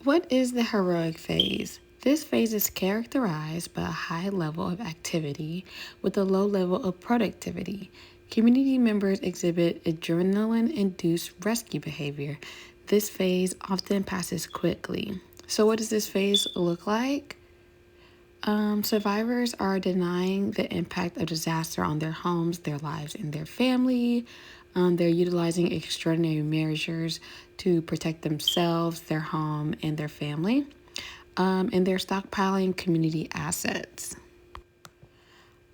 What is the heroic phase? This phase is characterized by a high level of activity with a low level of productivity. Community members exhibit adrenaline induced rescue behavior. This phase often passes quickly. So, what does this phase look like? Survivors are denying the impact of disaster on their homes, their lives, and their family. They're utilizing extraordinary measures to protect themselves, their home, and their family. And they're stockpiling community assets.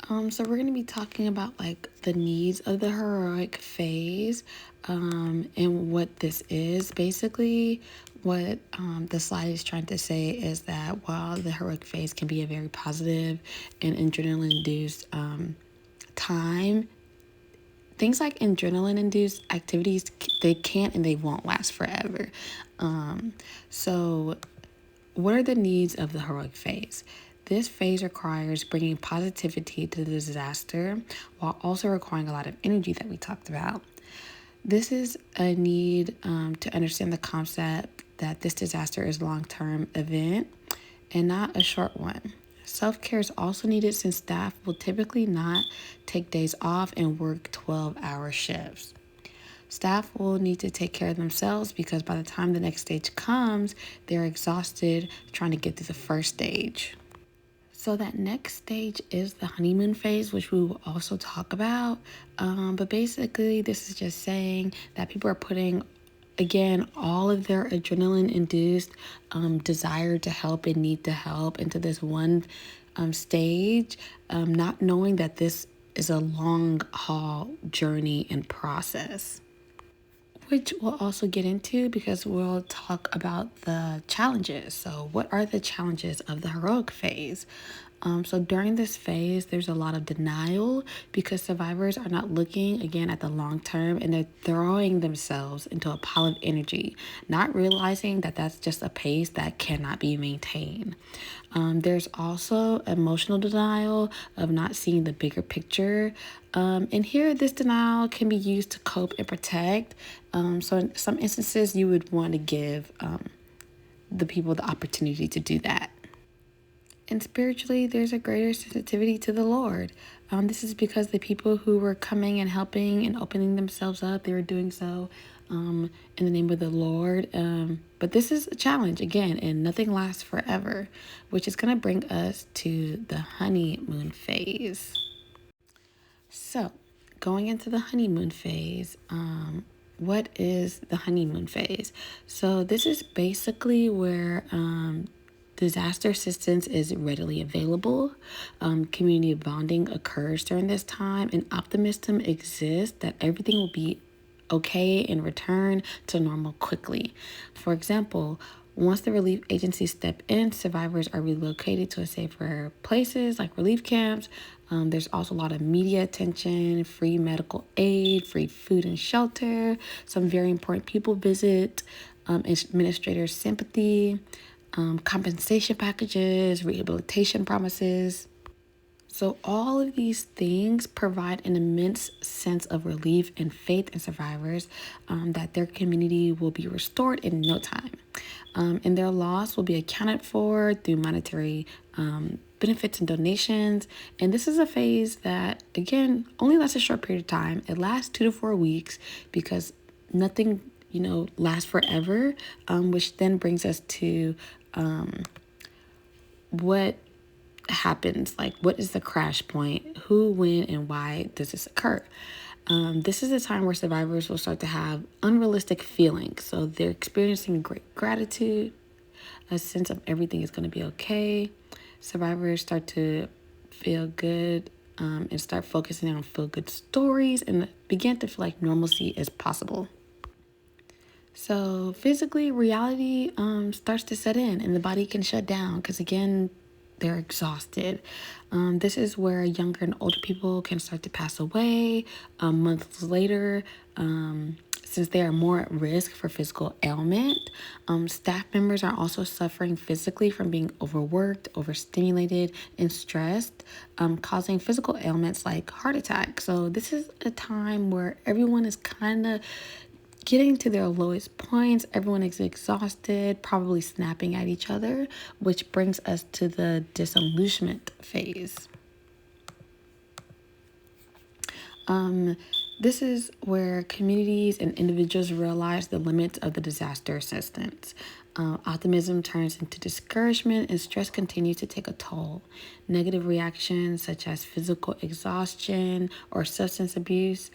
So we're going to be talking about like the needs of the heroic phase, and what this is. Basically, what the slide is trying to say is that while the heroic phase can be a very positive and adrenaline-induced time, things like adrenaline-induced activities, they can't and they won't last forever. So what are the needs of the heroic phase? This phase requires bringing positivity to the disaster while also requiring a lot of energy that we talked about. This is a need to understand the concept that this disaster is a long-term event and not a short one. Self-care is also needed since staff will typically not take days off and work 12-hour shifts. Staff will need to take care of themselves because by the time the next stage comes, they're exhausted trying to get through the first stage. So, that next stage is the honeymoon phase, which we will also talk about. But basically, this is just saying that people are putting, again, all of their adrenaline induced desire to help and need to help into this one stage, not knowing that this is a long haul journey and process, which we'll also get into because we'll talk about the challenges. So, what are the challenges of the heroic phase? So, during this phase, there's a lot of denial because survivors are not looking again at the long term and they're throwing themselves into a pile of energy, not realizing that that's just a pace that cannot be maintained. There's also emotional denial of not seeing the bigger picture. And here, this denial can be used to cope and protect. So, in some instances, you would want to give the people the opportunity to do that. And spiritually, there's a greater sensitivity to the Lord. This is because the people who were coming and helping and opening themselves up, they were doing so in the name of the Lord. But this is a challenge again, and nothing lasts forever, which is going to bring us to the honeymoon phase. So, going into the honeymoon phase, what is the honeymoon phase? So, this is basically where disaster assistance is readily available. Community bonding occurs during this time, and optimism exists that everything will be okay and return to normal quickly. For example, once the relief agencies step in, survivors are relocated to a safer places like relief camps. There's also a lot of media attention, free medical aid, free food and shelter. Some very important people visit, administrators' sympathy, compensation packages, rehabilitation promises. So, all of these things provide an immense sense of relief and faith in survivors, that their community will be restored in no time. And their loss will be accounted for through monetary benefits and donations. And this is a phase that, again, only lasts a short period of time. It lasts 2 to 4 weeks because nothing, lasts forever, which then brings us to what happens, like what is the crash point, who, when, and why does this occur. This is a time where survivors will start to have unrealistic feelings, so they're experiencing great gratitude, a sense of everything is going to be okay. Survivors start to feel good, and start focusing on feel good stories and begin to feel like normalcy is possible. So physically, reality starts to set in and the body can shut down because, again, they're exhausted. This is where younger and older people can start to pass away months later, since they are more at risk for physical ailment. Staff members are also suffering physically from being overworked, overstimulated, and stressed, causing physical ailments like heart attack. So this is a time where everyone is kind of getting to their lowest points. Everyone is exhausted, probably snapping at each other, which brings us to the disillusionment phase. This is where communities and individuals realize the limits of the disaster assistance. Optimism turns into discouragement, and stress continues to take a toll. Negative reactions, such as physical exhaustion or substance abuse,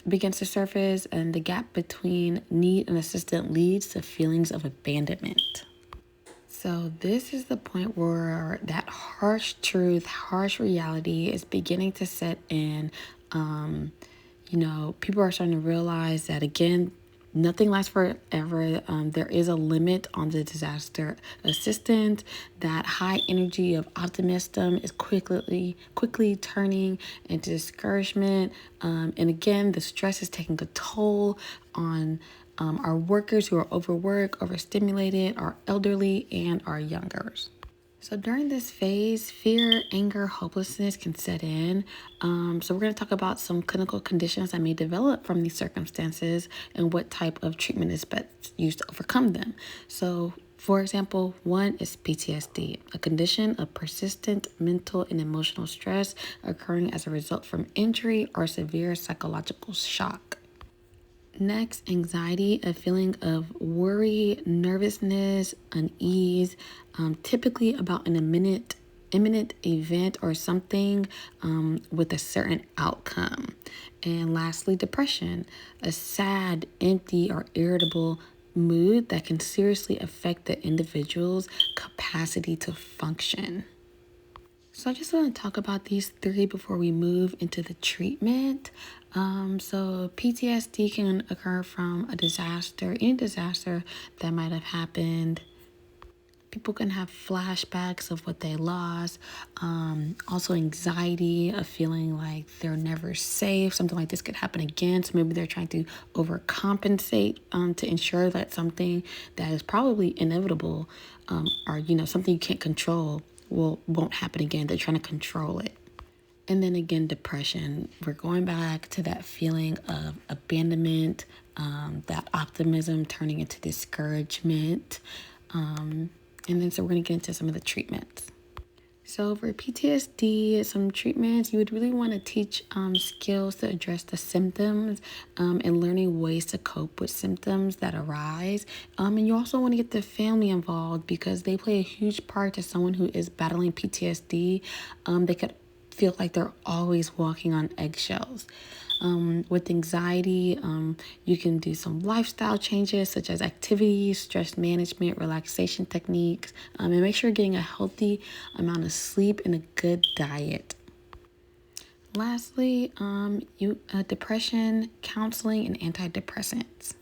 begins to surface, and the gap between need and assistance leads to feelings of abandonment. So, this is the point where that harsh truth, harsh reality is beginning to set in. People are starting to realize that, again, nothing lasts forever. There is a limit on the disaster assistance. That high energy of optimism is quickly turning into discouragement. And again, the stress is taking a toll on our workers who are overworked, overstimulated, our elderly, and our youngers. So during this phase, fear, anger, hopelessness can set in. So we're going to talk about some clinical conditions that may develop from these circumstances and what type of treatment is best used to overcome them. So, for example, one is PTSD, a condition of persistent mental and emotional stress occurring as a result from injury or severe psychological shock. Next, anxiety, a feeling of worry, nervousness, unease, typically about an imminent event or something with a certain outcome. And lastly, depression, a sad, empty, or irritable mood that can seriously affect the individual's capacity to function. So I just want to talk about these three before we move into the treatment. So PTSD can occur from a disaster, any disaster that might have happened. People can have flashbacks of what they lost. Also anxiety, of feeling like they're never safe. Something like this could happen again. So maybe they're trying to overcompensate to ensure that something that is probably inevitable or, something you can't control won't happen again. They're trying to control it. And then again, depression. We're going back to that feeling of abandonment, that optimism turning into discouragement. And then so we're going to get into some of the treatments. So for PTSD, some treatments, you would really want to teach skills to address the symptoms and learning ways to cope with symptoms that arise. And you also want to get the family involved because they play a huge part to someone who is battling PTSD. They could feel like they're always walking on eggshells. With anxiety, you can do some lifestyle changes such as activities, stress management, relaxation techniques, and make sure you're getting a healthy amount of sleep and a good diet. Lastly, depression, counseling, and antidepressants.